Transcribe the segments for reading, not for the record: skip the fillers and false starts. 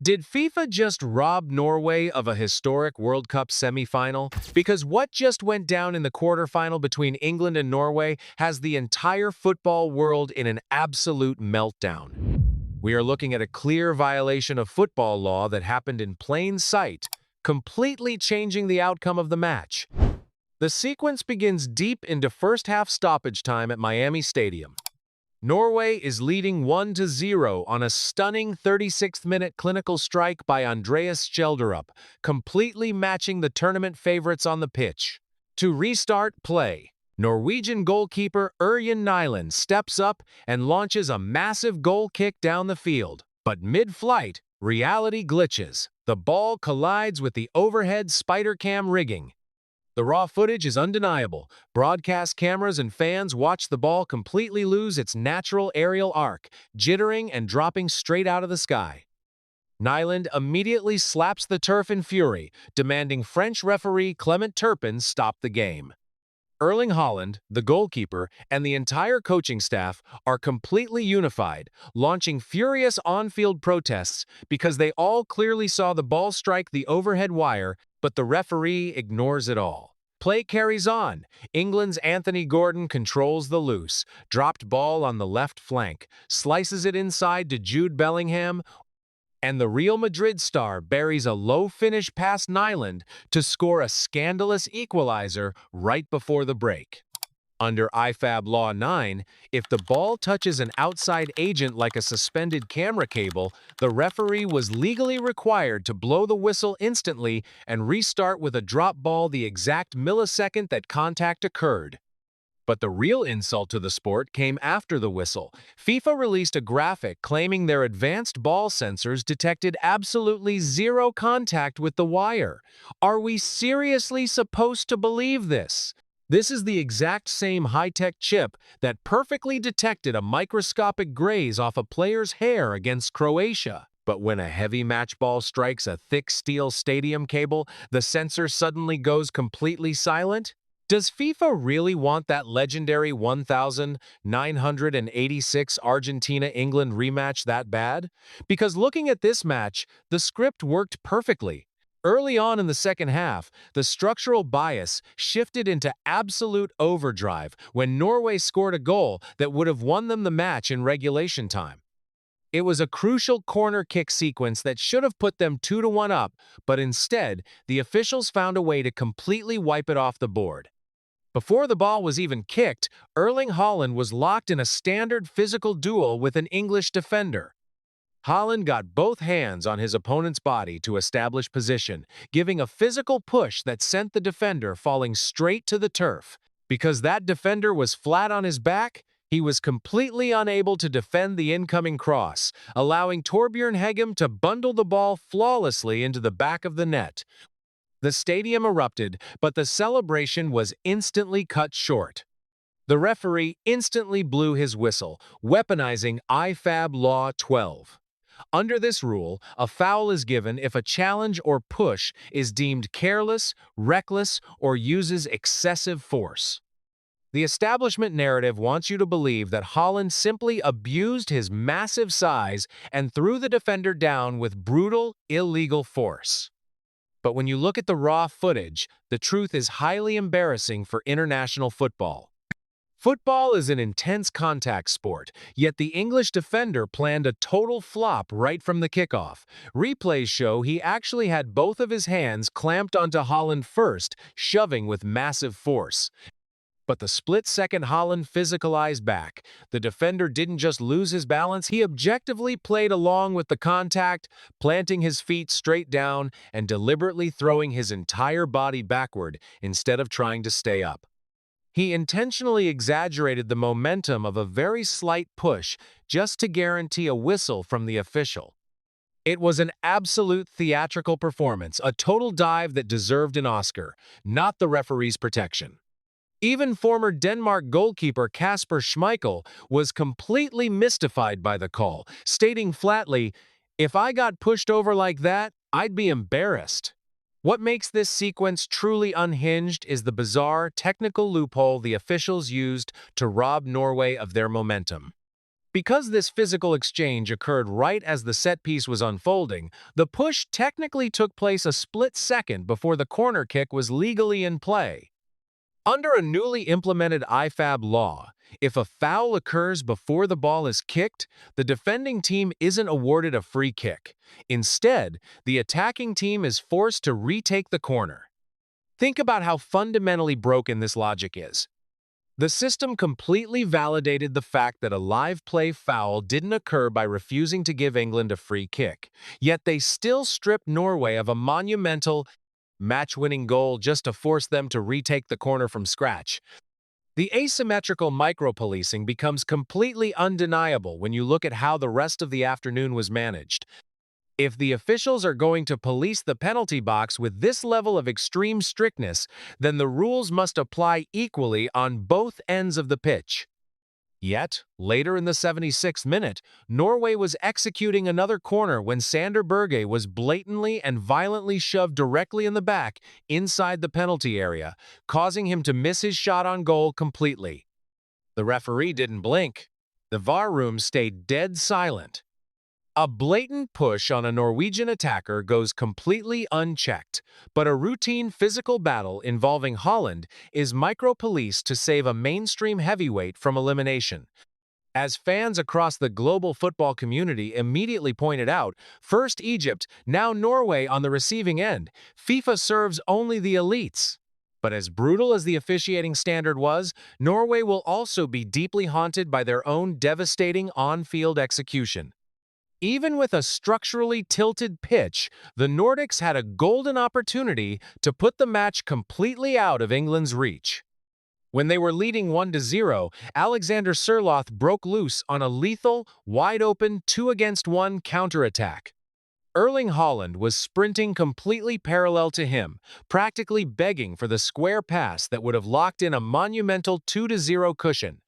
Did FIFA just rob Norway of a historic World Cup semi-final? Because what just went down in the quarterfinal between England and Norway has the entire football world in an absolute meltdown. We are looking at a clear violation of football law that happened in plain sight, completely changing the outcome of the match. The sequence begins deep into first-half stoppage time at Miami Stadium. Norway is leading 1-0 on a stunning 36th-minute clinical strike by Andreas Schjelderup, completely matching the tournament favorites on the pitch. To restart play, Norwegian goalkeeper Erling Haaland steps up and launches a massive goal kick down the field. But mid-flight, reality glitches. The ball collides with the overhead spider cam rigging. The raw footage is undeniable. Broadcast cameras and fans watch the ball completely lose its natural aerial arc, jittering and dropping straight out of the sky. Haaland immediately slaps the turf in fury, demanding French referee Clement Turpin stop the game. Erling Haaland, the goalkeeper, and the entire coaching staff are completely unified, launching furious on-field protests because they all clearly saw the ball strike the overhead wire, but the referee ignores it all. Play carries on. England's Anthony Gordon controls the loose, dropped ball on the left flank, slices it inside to Jude Bellingham, and the Real Madrid star buries a low finish past Haaland to score a scandalous equalizer right before the break. Under IFAB Law 9, if the ball touches an outside agent like a suspended camera cable, the referee was legally required to blow the whistle instantly and restart with a drop ball the exact millisecond that contact occurred. But the real insult to the sport came after the whistle. FIFA released a graphic claiming their advanced ball sensors detected absolutely zero contact with the wire. Are we seriously supposed to believe this? This is the exact same high-tech chip that perfectly detected a microscopic graze off a player's hair against Croatia. But when a heavy match ball strikes a thick steel stadium cable, the sensor suddenly goes completely silent? Does FIFA really want that legendary 1986 Argentina-England rematch that bad? Because looking at this match, the script worked perfectly. Early on in the second half, the structural bias shifted into absolute overdrive when Norway scored a goal that would have won them the match in regulation time. It was a crucial corner kick sequence that should have put them 2-1 up, but instead, the officials found a way to completely wipe it off the board. Before the ball was even kicked, Erling Haaland was locked in a standard physical duel with an English defender. Haaland got both hands on his opponent's body to establish position, giving a physical push that sent the defender falling straight to the turf. Because that defender was flat on his back, he was completely unable to defend the incoming cross, allowing Torbjørn Heggem to bundle the ball flawlessly into the back of the net. The stadium erupted, but the celebration was instantly cut short. The referee instantly blew his whistle, weaponizing IFAB Law 12. Under this rule, a foul is given if a challenge or push is deemed careless, reckless, or uses excessive force. The establishment narrative wants you to believe that Haaland simply abused his massive size and threw the defender down with brutal, illegal force. But when you look at the raw footage, the truth is highly embarrassing for international football. Football is an intense contact sport, yet the English defender planned a total flop right from the kickoff. Replays show he actually had both of his hands clamped onto Haaland first, shoving with massive force. But the split-second Haaland physicalized back. The defender didn't just lose his balance, he objectively played along with the contact, planting his feet straight down and deliberately throwing his entire body backward instead of trying to stay up. He intentionally exaggerated the momentum of a very slight push just to guarantee a whistle from the official. It was an absolute theatrical performance, a total dive that deserved an Oscar, not the referee's protection. Even former Denmark goalkeeper Kasper Schmeichel was completely mystified by the call, stating flatly, "If I got pushed over like that, I'd be embarrassed." What makes this sequence truly unhinged is the bizarre technical loophole the officials used to rob Norway of their momentum. Because this physical exchange occurred right as the set piece was unfolding, the push technically took place a split second before the corner kick was legally in play. Under a newly implemented IFAB law, if a foul occurs before the ball is kicked, the defending team isn't awarded a free kick. Instead, the attacking team is forced to retake the corner. Think about how fundamentally broken this logic is. The system completely validated the fact that a live play foul didn't occur by refusing to give England a free kick, yet they still stripped Norway of a monumental, match-winning goal just to force them to retake the corner from scratch. The asymmetrical micro-policing becomes completely undeniable when you look at how the rest of the afternoon was managed. If the officials are going to police the penalty box with this level of extreme strictness, then the rules must apply equally on both ends of the pitch. Yet, later in the 76th minute, Norway was executing another corner when Sander Berge was blatantly and violently shoved directly in the back inside the penalty area, causing him to miss his shot on goal completely. The referee didn't blink. The VAR room stayed dead silent. A blatant push on a Norwegian attacker goes completely unchecked, but a routine physical battle involving Haaland is micro-policed to save a mainstream heavyweight from elimination. As fans across the global football community immediately pointed out, first Egypt, now Norway on the receiving end, FIFA serves only the elites. But as brutal as the officiating standard was, Norway will also be deeply haunted by their own devastating on-field execution. Even with a structurally tilted pitch, the Nordics had a golden opportunity to put the match completely out of England's reach. When they were leading 1-0, Alexander Sørloth broke loose on a lethal, wide-open 2-against-1 counterattack. Erling Haaland was sprinting completely parallel to him, practically begging for the square pass that would have locked in a monumental 2-0 cushion.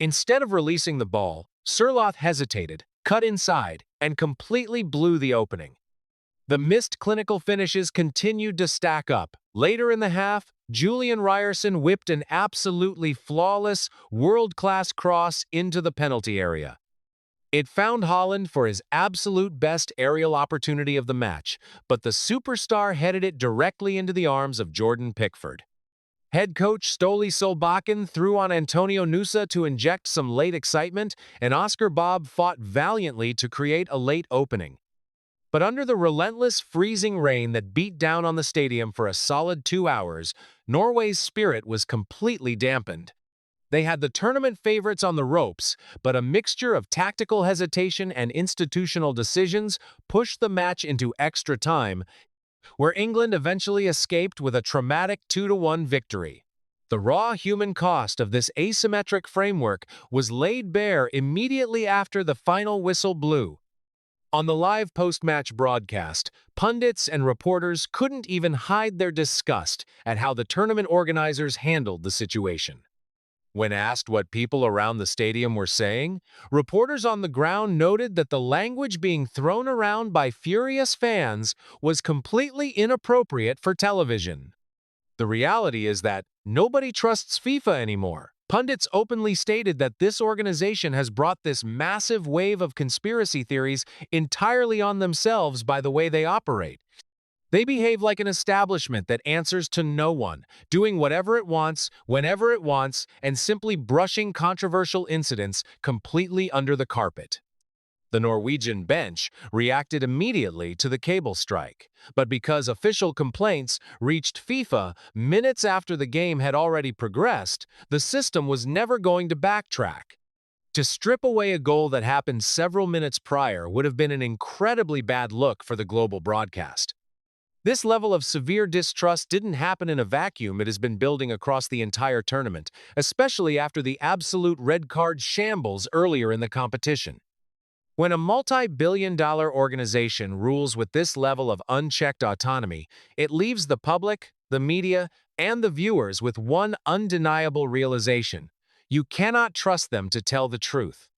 Instead of releasing the ball, Sørloth hesitated, cut inside, and completely blew the opening. The missed clinical finishes continued to stack up. Later in the half, Julian Ryerson whipped an absolutely flawless, world-class cross into the penalty area. It found Haaland for his absolute best aerial opportunity of the match, but the superstar headed it directly into the arms of Jordan Pickford. Head coach Ståle Solbakken threw on Antonio Nusa to inject some late excitement, and Oscar Bob fought valiantly to create a late opening. But under the relentless, freezing rain that beat down on the stadium for a solid 2 hours, Norway's spirit was completely dampened. They had the tournament favorites on the ropes, but a mixture of tactical hesitation and institutional decisions pushed the match into extra time, where England eventually escaped with a traumatic 2-1 victory. The raw human cost of this asymmetric framework was laid bare immediately after the final whistle blew. On the live post-match broadcast, pundits and reporters couldn't even hide their disgust at how the tournament organizers handled the situation. When asked what people around the stadium were saying, reporters on the ground noted that the language being thrown around by furious fans was completely inappropriate for television. The reality is that nobody trusts FIFA anymore. Pundits openly stated that this organization has brought this massive wave of conspiracy theories entirely on themselves by the way they operate. They behave like an establishment that answers to no one, doing whatever it wants, whenever it wants, and simply brushing controversial incidents completely under the carpet. The Norwegian bench reacted immediately to the cable strike, but because official complaints reached FIFA minutes after the game had already progressed, the system was never going to backtrack. To strip away a goal that happened several minutes prior would have been an incredibly bad look for the global broadcast. This level of severe distrust didn't happen in a vacuum. It has been building across the entire tournament, especially after the absolute red card shambles earlier in the competition. When a multi-billion-dollar organization rules with this level of unchecked autonomy, it leaves the public, the media, and the viewers with one undeniable realization: you cannot trust them to tell the truth.